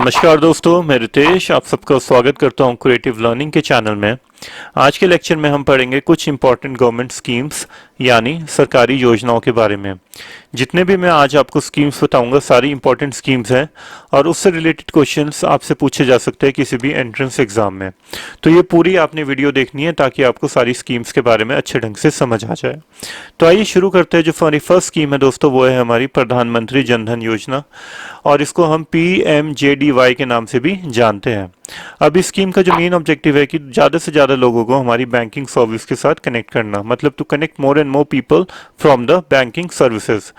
नमस्कार दोस्तों, मैं रितेश आप सबका स्वागत करता हूं क्रिएटिव लर्निंग के चैनल में। आज के लेक्चर में हम पढ़ेंगे कुछ इंपॉर्टेंट गवर्नमेंट स्कीम्स यानी सरकारी योजनाओं के बारे में। जितने भी मैं आज आपको स्कीम्स बताऊंगा सारी इंपॉर्टेंट स्कीम्स हैं और उससे रिलेटेड क्वेश्चंस आपसे पूछे जा सकते हैं किसी भी एंट्रेंस एग्जाम में। तो ये पूरी आपने वीडियो देखनी है ताकि आपको सारी स्कीम्स के बारे में अच्छे ढंग से समझ आ जाए। तो आइए शुरू करते हैं। जो हमारी फर्स्ट स्कीम है दोस्तों वो है हमारी प्रधानमंत्री जनधन योजना और इसको हम PMJDY के नाम से भी जानते हैं। अब इस स्कीम का जो मेन ऑब्जेक्टिव है कि ज्यादा से ज्यादा लोगों को हमारी बैंकिंग सर्विस के साथ कनेक्ट करना, मतलब to connect more and more people from the banking services.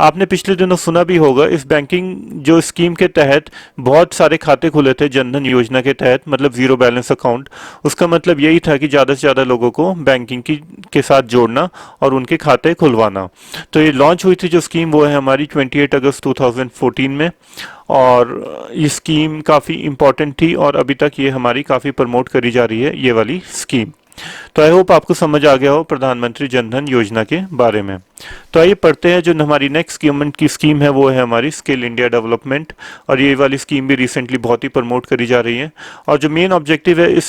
आपने पिछले दिनों सुना भी होगा इस बैंकिंग जो स्कीम के तहत बहुत सारे खाते खुले थे जनधन योजना के तहत, मतलब जीरो बैलेंस अकाउंट। उसका मतलब यही था कि ज्यादा से ज्यादा लोगों को बैंकिंग के साथ जोड़ना और उनके खाते खुलवाना। तो ये लॉन्च हुई थी जो स्कीम वो है हमारी 28 अगस्त 2014 में और ये स्कीम काफ़ी इम्पोर्टेंट थी और अभी तक ये हमारी काफ़ी प्रमोट करी जा रही है ये वाली स्कीम। तो आई होप आपको समझ आ गया हो प्रधानमंत्री जनधन योजना के बारे में। तो आइए पढ़ते हैं। जो हमारी नेक्स्ट गवर्नमेंट की स्कीम है वो है हमारी स्किल इंडिया डेवलपमेंट और ये वाली स्कीम भी रिसेंटली बहुत ही प्रमोट करी जा रही है। और जो मेन ऑब्जेक्टिव है इस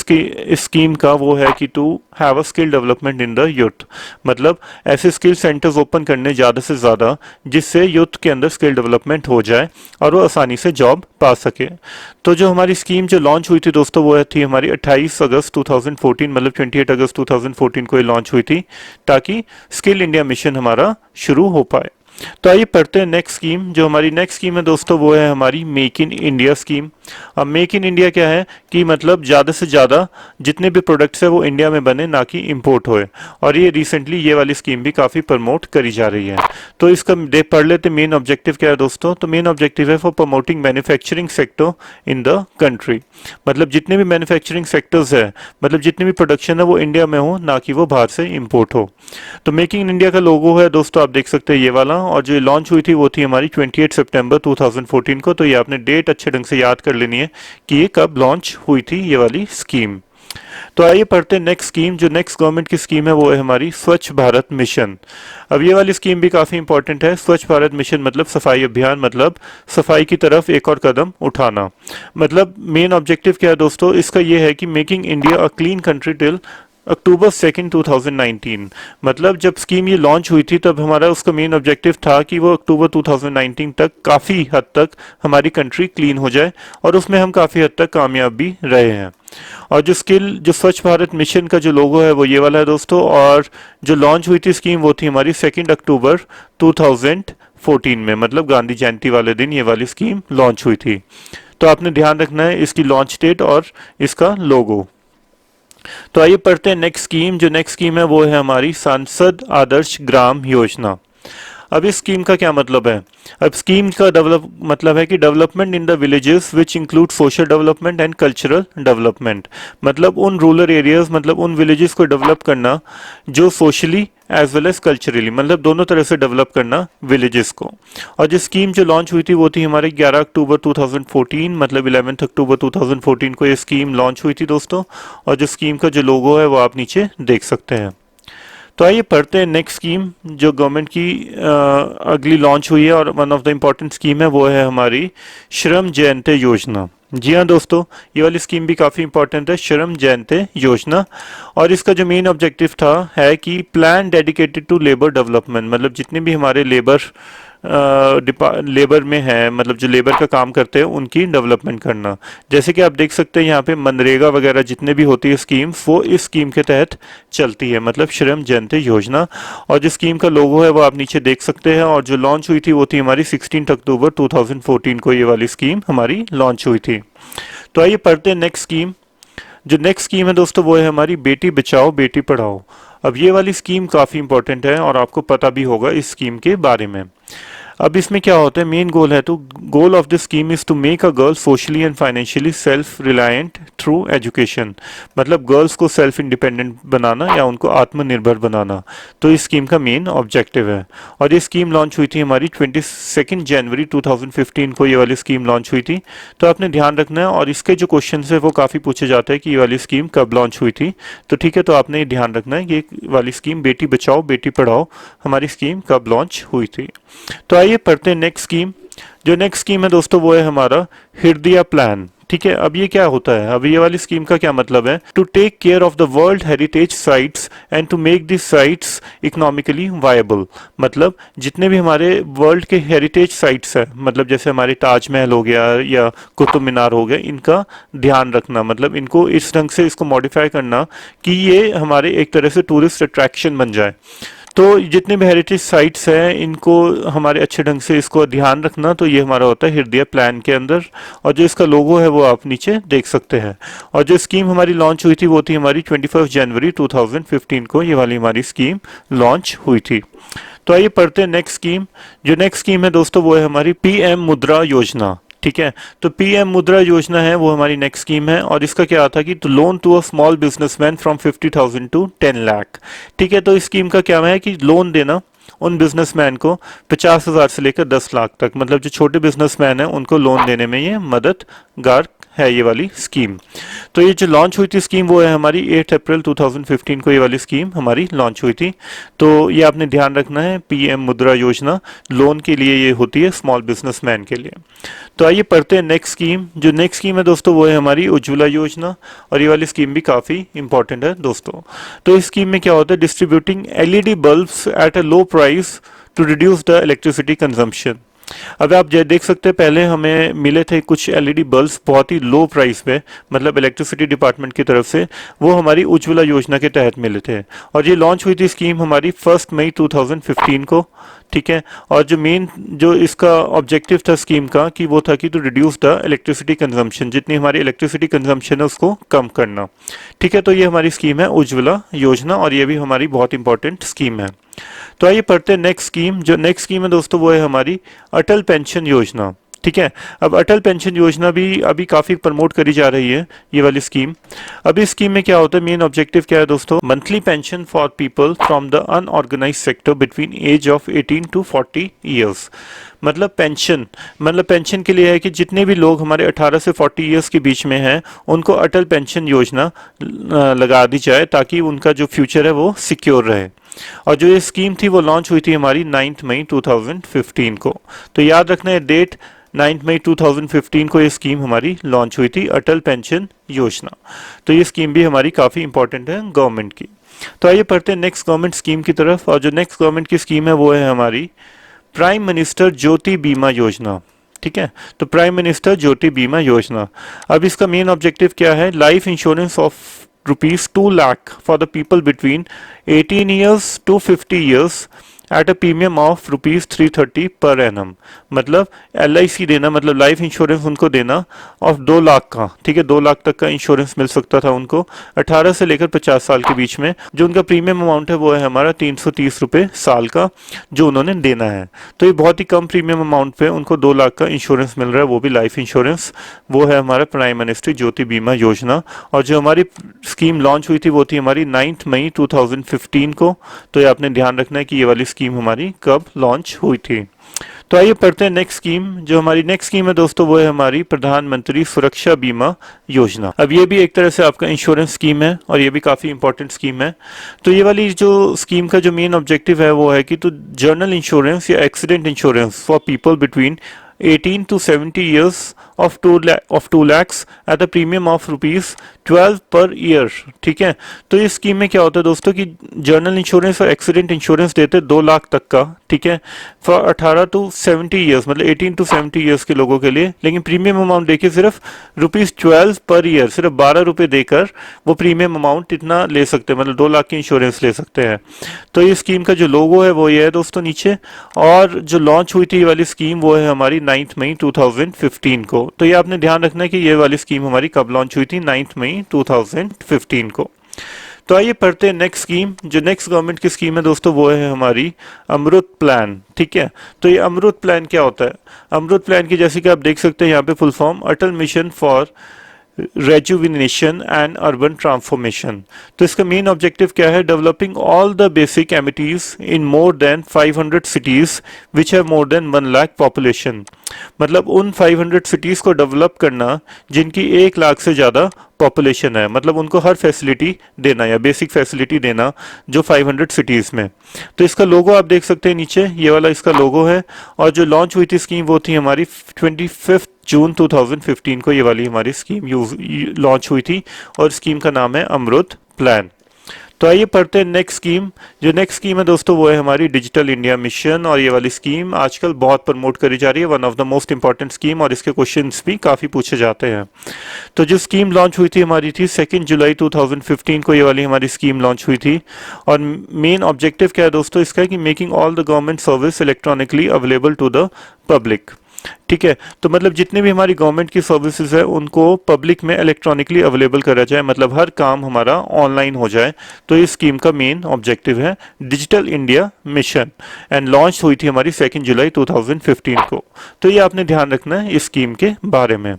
स्कीम का वो है कि to have a skill development in the youth, मतलब ऐसे स्किल सेंटर्स ओपन करने ज़्यादा से ज़्यादा जिससे यूथ के अंदर स्किल डेवलपमेंट हो जाए और वो आसानी से जॉब पा सके। तो जो हमारी स्कीम जो लॉन्च हुई थी दोस्तों वो थी हमारी 28 अगस्त 2014, मतलब 28 अगस्त 2014 को ये लॉन्च हुई थी ताकि स्किल इंडिया मिशन हमारा शुरू हो पाए। तो आइए पढ़ते हैं नेक्स्ट स्कीम। जो हमारी नेक्स्ट स्कीम है दोस्तों वो है हमारी मेक इन इंडिया स्कीम। अब मेक इन इंडिया क्या है कि मतलब ज़्यादा से ज़्यादा जितने भी प्रोडक्ट्स है वो इंडिया में बने ना कि इंपोर्ट होए, और ये रिसेंटली ये वाली स्कीम भी काफ़ी प्रमोट करी जा रही है। तो इसका पढ़ लेते मेन ऑब्जेक्टिव क्या है दोस्तों। तो मेन ऑब्जेक्टिव है for promoting manufacturing sector in the country, मतलब जितने भी मैन्युफैक्चरिंग सेक्टर्स है, मतलब जितनी भी प्रोडक्शन है वो इंडिया में हो ना कि वो बाहर से इम्पोर्ट हो। तो मेकिंग इन इंडिया का लोगो है दोस्तों आप देख सकते हैं ये वाला, और जो लॉन्च हुई थी वो थी हमारी 28 सितंबर 2014 को। तो ये आपने डेट अच्छे ढंग से याद कर लेनी है कि ये कब लॉन्च हुई थी ये वाली स्कीम। तो आइए पढ़ते हैं नेक्स्ट स्कीम। जो नेक्स्ट गवर्नमेंट की स्कीम है वो है हमारी स्वच्छ भारत मिशन। अब ये वाली स्कीम भी काफ़ी इंपॉर्टेंट है। स्वच्छ भारत मिशन मतलब सफाई अभियान, मतलब सफाई की तरफ एक और कदम उठाना। मतलब मेन ऑब्जेक्टिव क्या है दोस्तों इसका, ये है कि making India a clean country till October 2 2019। मतलब जब स्कीम ये लॉन्च हुई थी तब हमारा उसका मेन ऑब्जेक्टिव था कि वो अक्टूबर 2019 तक काफ़ी हद तक हमारी कंट्री क्लीन हो जाए, और उसमें हम काफ़ी हद तक कामयाब भी रहे हैं। और जो स्वच्छ भारत मिशन का जो लोगो है वो ये वाला है दोस्तों, और जो लॉन्च हुई थी स्कीम वो थी हमारी 2 अक्टूबर 2014 में, मतलब गांधी जयंती वाले दिन ये वाली स्कीम लॉन्च हुई थी। तो आपने ध्यान रखना है इसकी लॉन्च डेट और इसका लोगो। तो आइए पढ़ते हैं नेक्स्ट स्कीम। जो नेक्स्ट स्कीम है वो है हमारी सांसद आदर्श ग्राम योजना। अब इस स्कीम का क्या मतलब है। अब स्कीम का मतलब है कि development in the villages which include social development and cultural development, मतलब उन रूरल एरियाज, मतलब उन विलेजेस को डेवलप करना जो socially as well as culturally, मतलब दोनों तरह से डेवलप करना विलेजेस को। और जो स्कीम जो लॉन्च हुई थी वो थी हमारे 11 अक्टूबर 2014, मतलब 11 अक्टूबर 2014 को ये स्कीम लॉन्च हुई थी दोस्तों। और जो स्कीम का जो लोगो है वो आप नीचे देख सकते हैं। तो आइए पढ़ते हैं नेक्स्ट स्कीम जो गवर्नमेंट की अगली लॉन्च हुई है, और one of the important scheme है वो है हमारी श्रम जयंती योजना। जी हाँ दोस्तों, ये वाली स्कीम भी काफ़ी इंपॉर्टेंट है, श्रम जयंती योजना। और इसका जो मेन ऑब्जेक्टिव था है कि plan dedicated to labour development, मतलब जितने भी हमारे लेबर में है, मतलब जो लेबर का काम करते हैं उनकी डेवलपमेंट करना। जैसे कि आप देख सकते हैं यहाँ पे मनरेगा वगैरह जितने भी होती है स्कीम वो इस स्कीम के तहत चलती है, मतलब श्रम जयंती योजना। और जो स्कीम का लोगो है वो आप नीचे देख सकते हैं। और जो लॉन्च हुई थी वो थी हमारी 16 अक्टूबर 2014 को ये वाली स्कीम हमारी लॉन्च हुई थी। तो आइए पढ़ते हैं नेक्स्ट स्कीम। जो नेक्स्ट स्कीम है दोस्तों वो है हमारी बेटी बचाओ बेटी पढ़ाओ। अब ये वाली स्कीम काफ़ी इंपॉर्टेंट है और आपको पता भी होगा इस स्कीम के बारे में। अब इसमें क्या होता है, मेन गोल है, तो goal of this scheme is to make a girl socially and financially self reliant through education, मतलब गर्ल्स को सेल्फ इंडिपेंडेंट बनाना या उनको आत्मनिर्भर बनाना। तो इस स्कीम का मेन ऑब्जेक्टिव है। और ये स्कीम लॉन्च हुई थी हमारी 22 जनवरी 2015 को ये वाली स्कीम लॉन्च हुई थी। तो आपने ध्यान रखना है, और इसके जो क्वेश्चन है वो काफ़ी पूछे जाते हैं कि ये वाली स्कीम कब लॉन्च हुई थी। तो ठीक है, तो आपने ये ध्यान रखना है ये वाली स्कीम बेटी बचाओ बेटी पढ़ाओ हमारी स्कीम कब लॉन्च हुई थी। तो आइए पढ़ते हैं नेक्स्ट स्कीम। जो नेक्स्ट स्कीम है दोस्तों वो है हमारा हृदय प्लान। ठीक है, अब ये क्या होता है, अब ये वाली स्कीम का क्या मतलब है, to take care of the world heritage sites and to make this sites economically viable. मतलब जितने भी हमारे वर्ल्ड के हेरिटेज साइट्स है, मतलब जैसे हमारे ताजमहल हो गया या कुतुब मीनार हो गया, इनका ध्यान रखना, मतलब इनको इस ढंग से इसको मॉडिफाई करना कि ये हमारे एक तरह से टूरिस्ट अट्रैक्शन बन जाए। तो जितने भी हेरिटेज साइट्स हैं इनको हमारे अच्छे ढंग से इसको ध्यान रखना, तो ये हमारा होता है हृदय प्लान के अंदर। और जो इसका लोगो है वो आप नीचे देख सकते हैं। और जो स्कीम हमारी लॉन्च हुई थी वो थी हमारी 21 जनवरी 2015 को ये वाली हमारी स्कीम लॉन्च हुई थी। तो आइए पढ़ते हैं नेक्स्ट स्कीम। जो नेक्स्ट स्कीम है दोस्तों वो है हमारी पीएम मुद्रा योजना। ठीक है, तो पीएम मुद्रा योजना है वो हमारी नेक्स्ट स्कीम है। और इसका क्या आता है कि to loan to a small businessman from 50,000 to 10 lakh. ठीक है, तो इस स्कीम का क्या है कि लोन देना उन बिजनेसमैन को 50,000 से लेकर 10 लाख तक, मतलब जो छोटे बिजनेसमैन हैं उनको लोन देने में ये मददगार है ये वाली स्कीम। तो ये जो लॉन्च हुई थी स्कीम वो है हमारी 8 अप्रैल 2015 को ये वाली स्कीम हमारी लॉन्च हुई थी। तो ये आपने ध्यान रखना है, पीएम मुद्रा योजना लोन के लिए ये होती है स्मॉल बिजनेसमैन के लिए। तो आइए पढ़ते हैं नेक्स्ट स्कीम। जो नेक्स्ट स्कीम है दोस्तों वो है हमारी उज्ज्वला योजना। और ये वाली स्कीम भी काफ़ी इंपॉर्टेंट है दोस्तों। तो इस स्कीम में क्या होता है, distributing LED bulbs at a low price to reduce the electricity consumption. अब आप देख सकते हैं पहले हमें मिले थे कुछ एलईडी बल्ब्स बहुत ही लो प्राइस पे, मतलब इलेक्ट्रिसिटी डिपार्टमेंट की तरफ से, वो हमारी उज्ज्वला योजना के तहत मिले थे। और ये लॉन्च हुई थी स्कीम हमारी 1 मई 2015 को। ठीक है, और जो इसका ऑब्जेक्टिव था स्कीम का कि वो था कि to reduce the electricity consumption, जितनी हमारी इलेक्ट्रिसिटी कंजम्पशन है उसको कम करना। ठीक है, तो ये हमारी स्कीम है उज्ज्वला योजना और ये भी हमारी बहुत इंपॉर्टेंट स्कीम है। तो आइए पढ़ते हैं नेक्स्ट स्कीम। जो नेक्स्ट स्कीम है दोस्तों वो है हमारी अटल पेंशन योजना। ठीक है, अब अटल पेंशन योजना भी अभी काफ़ी प्रमोट करी जा रही है ये वाली स्कीम। अभी इस स्कीम में क्या होता है, मेन ऑब्जेक्टिव क्या है दोस्तों, monthly pension for people from the unorganised sector between age of 18 to 40 years. मतलब पेंशन के लिए है कि जितने भी लोग हमारे 18 से 40 ईयर्स के बीच में हैं उनको अटल पेंशन योजना लगा दी जाए ताकि उनका जो फ्यूचर है वो सिक्योर रहे। और जो ये स्कीम थी वो लॉन्च हुई थी हमारी 9 मई 2015 को। तो याद रखना है डेट, 9 मई 2015 को ये स्कीम हमारी लॉन्च हुई थी अटल पेंशन योजना। तो ये स्कीम भी हमारी काफ़ी इंपॉर्टेंट है गवर्नमेंट की। तो आइए पढ़ते हैं नेक्स्ट गवर्नमेंट स्कीम की तरफ। और जो नेक्स्ट गवर्नमेंट की स्कीम है वो है हमारी प्राइम मिनिस्टर ज्योति बीमा योजना। ठीक है, तो प्राइम मिनिस्टर ज्योति बीमा योजना। अब इसका मेन ऑब्जेक्टिव क्या है, life insurance of ₹2 lakh for the people between 18 years to 50 years at a premium of ₹330 per annum. मतलब LIC देना, मतलब लाइफ इंश्योरेंस उनको देना ऑफ 2 लाख का। ठीक है, 2 लाख तक का इंश्योरेंस मिल सकता था उनको 18 से लेकर 50 साल के बीच में। जो उनका प्रीमियम अमाउंट है वो है हमारा ₹330 साल का जो उन्होंने देना है। तो ये बहुत ही कम प्रीमियम अमाउंट पे उनको 2 लाख का इंश्योरेंस मिल रहा है, वो भी लाइफ इंश्योरेंस। वो है हमारा प्राइम मिनिस्टर ज्योति बीमा योजना। और जो हमारी स्कीम लॉन्च हुई थी वो थी हमारी 9 मई 2015 को। तो ये आपने ध्यान रखना है कि ये वाली स्कीम हमारी कब लॉन्च हुई थी। तो आइए पढ़ते हैं नेक्स्ट स्कीम। जो हमारी नेक्स्ट स्कीम है दोस्तों वो है हमारी प्रधानमंत्री सुरक्षा बीमा योजना। अब ये भी एक तरह से आपका इंश्योरेंस स्कीम है और ये भी काफ़ी इंपॉर्टेंट स्कीम है। तो ये वाली जो स्कीम का जो मेन ऑब्जेक्टिव है वो है कि तो जनरल इंश्योरेंस या accident insurance for people between 18 to 70 years of 2 lakhs at a premium of ₹12 per year. ठीक है, तो इस स्कीम में क्या होता है दोस्तों कि जनरल इंश्योरेंस और एक्सीडेंट इंश्योरेंस देते हैं 2 लाख तक का। ठीक है, फॉर 18 to 70 ईयर्स, मतलब 18 to 70 ईयर्स के लोगों के लिए। लेकिन प्रीमियम अमाउंट देखिए सिर्फ ₹12 पर ईयर, सिर्फ ₹12 देकर वो प्रीमियम अमाउंट इतना ले सकते हैं, मतलब 2 लाख की इंश्योरेंस ले सकते हैं। तो ये स्कीम का जो लोगो है वो ये है दोस्तों नीचे। और जो लॉन्च हुई थी ये वाली स्कीम वो है हमारी 9 मई 2015 को। तो ये आपने ध्यान रखना है कि ये वाली स्कीम हमारी कब लॉन्च हुई थी, 9 मई 2015 को। तो आइए पढ़ते हैं नेक्स्ट स्कीम। जो नेक्स्ट गवर्नमेंट की स्कीम है दोस्तों वो है हमारी अमृत प्लान। ठीक है, तो ये अमृत प्लान क्या होता है, अमृत प्लान की जैसे कि आप देख सकते हैं यहाँ पे full form Atal mission for rejuvenation and urban transformation. तो इसका मेन ऑब्जेक्टिव क्या है, developing all the basic amenities in more than 500 cities which have more than 1 lakh population. मतलब उन 500 सिटीज को डेवलप करना जिनकी 1 लाख से ज़्यादा पॉपुलेशन है, मतलब उनको हर फैसिलिटी देना या बेसिक फैसिलिटी देना जो 500 सिटीज़ में। तो इसका लोगो आप देख सकते हैं नीचे, ये वाला इसका लोगो है। और जो लॉन्च हुई थी स्कीम वो थी हमारी 25 जून 2015 को, ये वाली हमारी स्कीम लॉन्च हुई थी और स्कीम का नाम है अमृत प्लान। तो आइए पढ़ते हैं नेक्स्ट स्कीम। जो नेक्स्ट स्कीम है दोस्तों वो है हमारी डिजिटल इंडिया मिशन, और ये वाली स्कीम आजकल बहुत प्रमोट करी जा रही है, one of the most important scheme, और इसके क्वेश्चंस भी काफ़ी पूछे जाते हैं। तो जो स्कीम लॉन्च हुई थी हमारी थी 2 जुलाई 2015 को, ये वाली हमारी स्कीम लॉन्च हुई थी। और मेन ऑब्जेक्टिव क्या है दोस्तों इसका, कि making all the government service electronically available to the public. ठीक है, तो मतलब जितने भी हमारी गवर्नमेंट की सर्विसेज है उनको पब्लिक में इलेक्ट्रॉनिकली अवेलेबल करा जाए, मतलब हर काम हमारा ऑनलाइन हो जाए। तो इस स्कीम का मेन ऑब्जेक्टिव है digital India mission, and launch हुई थी हमारी 2 जुलाई 2015 को। तो ये आपने ध्यान रखना है इस स्कीम के बारे में।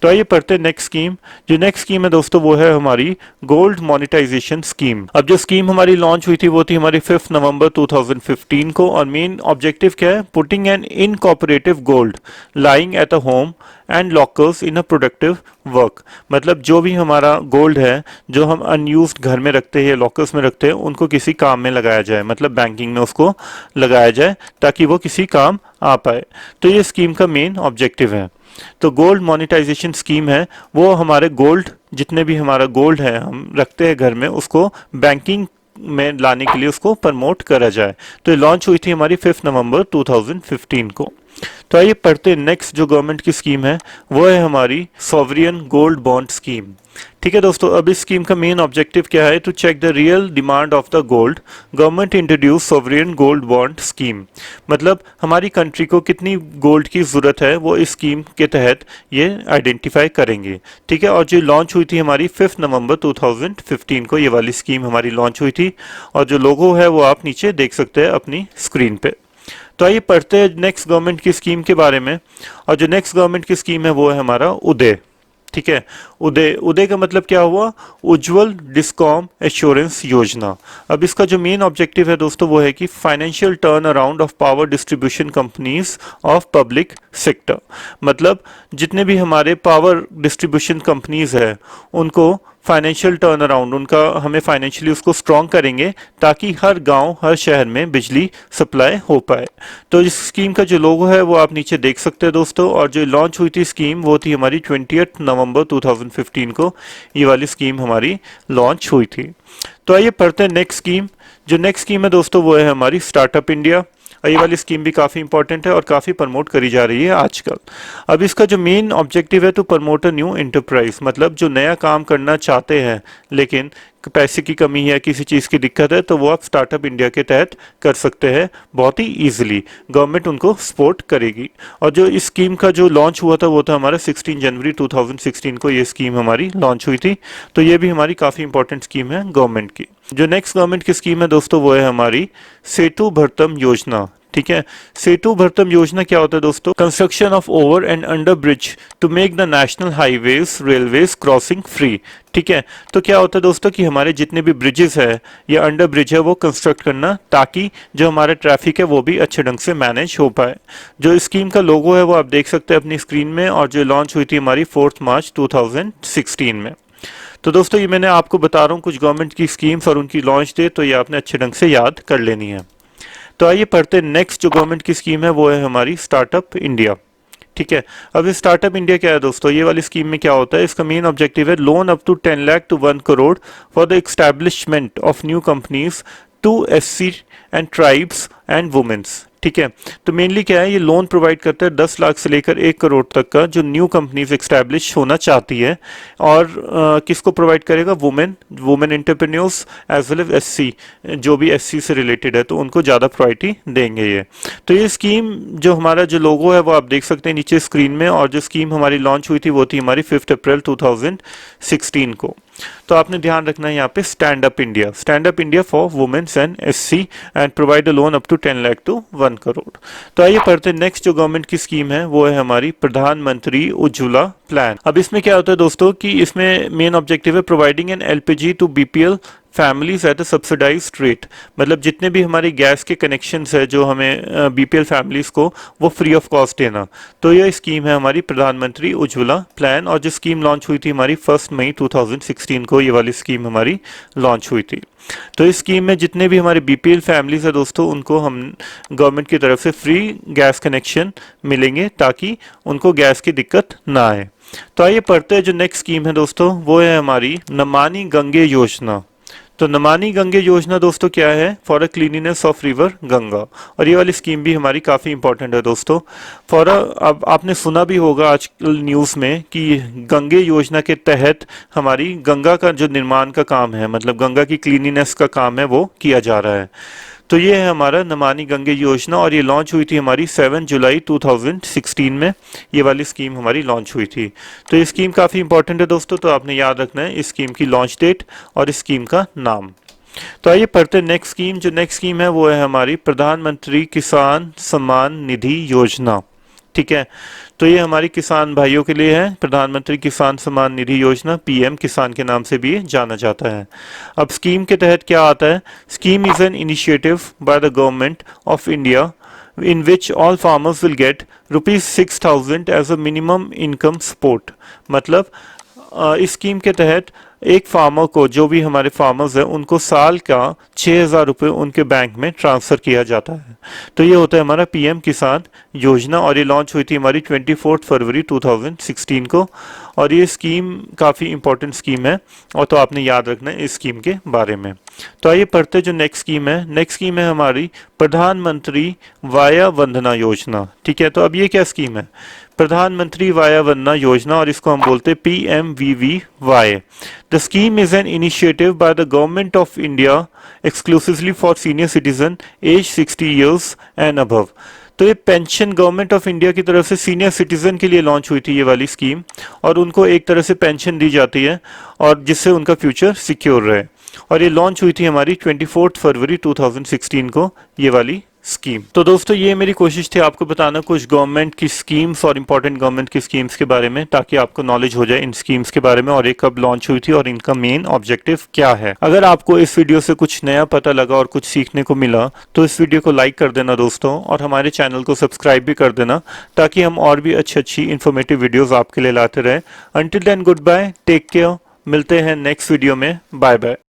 तो आइए पढ़ते हैं नेक्स्ट स्कीम। जो नेक्स्ट स्कीम है दोस्तों वो है हमारी गोल्ड मोनेटाइजेशन स्कीम। अब जो स्कीम हमारी लॉन्च हुई थी वो थी हमारी 5 नवंबर 2015 को, और मेन ऑब्जेक्टिव क्या है, putting an incorporative gold lying at a home and lockers in a productive work. मतलब जो भी हमारा गोल्ड है जो हम अनयूज्ड घर में रखते हैं, लॉकर्स में रखते हैं, उनको किसी काम में लगाया जाए, मतलब बैंकिंग में उसको लगाया जाए ताकि वो किसी काम आ पाए। तो ये स्कीम का मेन ऑब्जेक्टिव है। तो गोल्ड मोनेटाइजेशन स्कीम है वो हमारे गोल्ड, जितने भी हमारा गोल्ड है हम रखते हैं घर में, उसको बैंकिंग में लाने के लिए उसको प्रमोट करा जाए। तो ये लॉन्च हुई थी हमारी 5 नवंबर 2015 को। तो आइए पढ़ते हैं नेक्स्ट जो गवर्नमेंट की स्कीम है वो है हमारी सॉवरियन गोल्ड बॉन्ड स्कीम। ठीक है दोस्तों, अब इस स्कीम का मेन ऑब्जेक्टिव क्या है, to check the real demand of the gold, government introduce sovereign gold bond scheme. मतलब हमारी कंट्री को कितनी गोल्ड की जरूरत है वो इस स्कीम के तहत ये आइडेंटिफाई करेंगे। ठीक है, और जो लॉन्च हुई थी हमारी 5 नवंबर 2015 को, ये वाली स्कीम हमारी लॉन्च हुई थी, और जो लोगो है वो आप नीचे देख सकते हैं अपनी स्क्रीन पे। तो आइए पढ़ते हैं नेक्स्ट गवर्नमेंट की स्कीम के बारे में। और जो नेक्स्ट गवर्नमेंट की स्कीम है वो है हमारा उदय। ठीक है, उदय, उदय का मतलब क्या हुआ, उज्जवल डिस्कॉम एश्योरेंस योजना। अब इसका जो मेन ऑब्जेक्टिव है दोस्तों वो है कि financial turn around of power distribution companies of public sector. मतलब जितने भी हमारे पावर डिस्ट्रीब्यूशन कंपनीज है उनको फाइनेंशियल टर्न अराउंड, उनका हमें फाइनेंशियली उसको स्ट्रॉन्ग करेंगे ताकि हर गांव हर शहर में बिजली सप्लाई हो पाए। तो इस स्कीम का जो लोगो है वो आप नीचे देख सकते हैं दोस्तों। और जो लॉन्च हुई थी स्कीम वो थी हमारी 20 नवंबर 2015 को, ये वाली स्कीम हमारी लॉन्च हुई थी। तो आइए पढ़ते हैं नेक्स्ट स्कीम। जो नेक्स्ट स्कीम है दोस्तों वो है हमारी स्टार्टअप इंडिया। ये वाली स्कीम भी काफ़ी इंपॉर्टेंट है और काफ़ी प्रमोट करी जा रही है आजकल। अब इसका जो मेन ऑब्जेक्टिव है to promote a new enterprise, मतलब जो नया काम करना चाहते हैं लेकिन पैसे की कमी है, किसी चीज़ की दिक्कत है, तो वो आप स्टार्टअप इंडिया के तहत कर सकते हैं बहुत ही ईजिली, गवर्नमेंट उनको सपोर्ट करेगी। और जो इस स्कीम का जो लॉन्च हुआ था वो था हमारा 16 जनवरी 2016 को ये स्कीम हमारी लॉन्च हुई थी। तो ये भी हमारी काफ़ी इंपॉर्टेंट स्कीम है गवर्नमेंट की। जो नेक्स्ट गवर्नमेंट की स्कीम है दोस्तों वो है हमारी सेतु भरतम योजना। ठीक है, सेतु भरतम योजना क्या होता है दोस्तों, construction of over and under bridge to make the national highways railways crossing free. ठीक है, तो क्या होता है दोस्तों कि हमारे जितने भी ब्रिजेस है या अंडर ब्रिज है वो कंस्ट्रक्ट करना ताकि जो हमारा ट्रैफिक है वो भी अच्छे ढंग से मैनेज हो पाए। जो स्कीम का लोगो है वो आप देख सकते हैं अपनी स्क्रीन में, और जो लॉन्च हुई थी हमारी 4 मार्च 2016 में। तो दोस्तों ये मैंने आपको बता रहा हूँ कुछ गवर्नमेंट की स्कीम्स और उनकी लॉन्च डेट, तो ये आपने अच्छे ढंग से याद कर लेनी है। तो आइए पढ़ते हैं नेक्स्ट जो गवर्नमेंट की स्कीम है वो है हमारी स्टार्टअप इंडिया। ठीक है, अब ये स्टार्टअप इंडिया क्या है दोस्तों, ये वाली स्कीम में क्या होता है, इसका मेन ऑब्जेक्टिव है loan up to 10 lakh to 1 crore for the establishment of new companies to SC and tribes and womens. ठीक है, तो मेनली क्या है, ये लोन प्रोवाइड करता है 10 लाख से लेकर 1 करोड़ तक का जो न्यू कंपनीज एक्स्टैब्लिश होना चाहती है। और किसको प्रोवाइड करेगा, women entrepreneurs as well as SC, जो भी एससी से रिलेटेड है तो उनको ज़्यादा प्रायोरिटी देंगे ये। तो ये स्कीम जो हमारा जो लोगो है वो आप देख सकते हैं नीचे स्क्रीन में, और जो स्कीम हमारी लॉन्च हुई थी वो थी हमारी 5 अप्रैल 2016 को। तो आपने ध्यान रखना है यहाँ पे stand up India for womens and SC and provide a loan up to 10 lakh to 1 crore. तो आइए पढ़ते हैं नेक्स्ट जो गवर्नमेंट की स्कीम है वो है हमारी प्रधानमंत्री उज्ज्वला प्लान। अब इसमें क्या होता है दोस्तों कि इसमें मेन ऑब्जेक्टिव है providing an LPG to BPL families at a subsidised rate, मतलब जितने भी हमारे गैस के कनेक्शंस है जो हमें बीपीएल फैमिलीज को, वो फ्री ऑफ कॉस्ट देना। तो यह स्कीम है हमारी प्रधानमंत्री उज्ज्वला प्लान, और जो स्कीम लॉन्च हुई थी हमारी 1 मई 2016 को, ये वाली स्कीम हमारी लॉन्च हुई थी। तो इस स्कीम में जितने भी हमारे बीपीएल फैमिलीज है दोस्तों, उनको हम गवर्नमेंट की तरफ से फ्री गैस कनेक्शन मिलेंगे ताकि उनको गैस की दिक्कत ना आए। तो आइए पढ़ते हैं जो नेक्स्ट स्कीम है दोस्तों, वो है हमारी नमामि गंगे योजना। तो नमामि गंगे योजना दोस्तों क्या है? For a cleanliness of river Ganga. और ये वाली स्कीम भी हमारी काफ़ी इंपॉर्टेंट है दोस्तों। अब आपने सुना भी होगा आजकल न्यूज़ में कि गंगे योजना के तहत हमारी गंगा का जो निर्माण का काम है, मतलब गंगा की क्लीनिनेस का काम है, वो किया जा रहा है। तो ये है हमारा नमामि गंगे योजना, और ये लॉन्च हुई थी हमारी 7 जुलाई 2016 में। ये वाली स्कीम हमारी लॉन्च हुई थी। तो ये स्कीम काफ़ी इंपॉर्टेंट है दोस्तों, तो आपने याद रखना है इस स्कीम की लॉन्च डेट और इस स्कीम का नाम। तो आइए पढ़ते हैं नेक्स्ट स्कीम। जो नेक्स्ट स्कीम है वो है हमारी प्रधानमंत्री किसान सम्मान निधि योजना। ठीक है, तो ये हमारी किसान भाइयों के लिए है, प्रधानमंत्री किसान सम्मान निधि योजना, पीएम किसान के नाम से भी जाना जाता है। अब स्कीम के तहत क्या आता है? Scheme is an initiative by the government of India in which all farmers will get rupees 6,000 as a minimum income support। मतलब इस स्कीम के तहत एक फार्मर को, जो भी हमारे फार्मर्स हैं, उनको साल का 6,000 रुपये उनके बैंक में ट्रांसफ़र किया जाता है। तो ये होता है हमारा पीएम किसान योजना, और ये लॉन्च हुई थी हमारी 24 फरवरी 2016 को। और ये स्कीम काफ़ी इंपॉर्टेंट स्कीम है, और तो आपने याद रखना है इस स्कीम के बारे में। तो आइए पढ़ते जो नेक्स्ट स्कीम है। नेक्स्ट स्कीम है हमारी प्रधानमंत्री वाया वंदना योजना। ठीक है, तो अब ये क्या स्कीम है? प्रधानमंत्री वाया वंदना योजना, और इसको हम बोलते हैं PMVVY। The scheme is an initiative by the government of India exclusively for senior citizen age 60 years and above. तो ये पेंशन गवर्नमेंट ऑफ इंडिया की तरफ से सीनियर सिटीजन के लिए लॉन्च हुई थी ये वाली स्कीम, और उनको एक तरह से पेंशन दी जाती है, और जिससे उनका फ्यूचर सिक्योर रहे। और ये लॉन्च हुई थी हमारी 24 फरवरी 2016 को, ये वाली स्कीम। तो दोस्तों ये मेरी कोशिश थी आपको बताना कुछ गवर्नमेंट की स्कीम्स और इंपॉर्टेंट गवर्नमेंट की स्कीम्स के बारे में, ताकि आपको नॉलेज हो जाए इन स्कीम्स के बारे में और ये कब लॉन्च हुई थी और इनका मेन ऑब्जेक्टिव क्या है। अगर आपको इस वीडियो से कुछ नया पता लगा और कुछ सीखने को मिला तो इस वीडियो को लाइक कर देना दोस्तों, और हमारे चैनल को सब्सक्राइब भी कर देना, ताकि हम और भी अच्छी इन्फॉर्मेटिव वीडियोज आपके लिए लाते रहे। Until then good bye, take care, मिलते हैं नेक्स्ट वीडियो में, बाय बाय।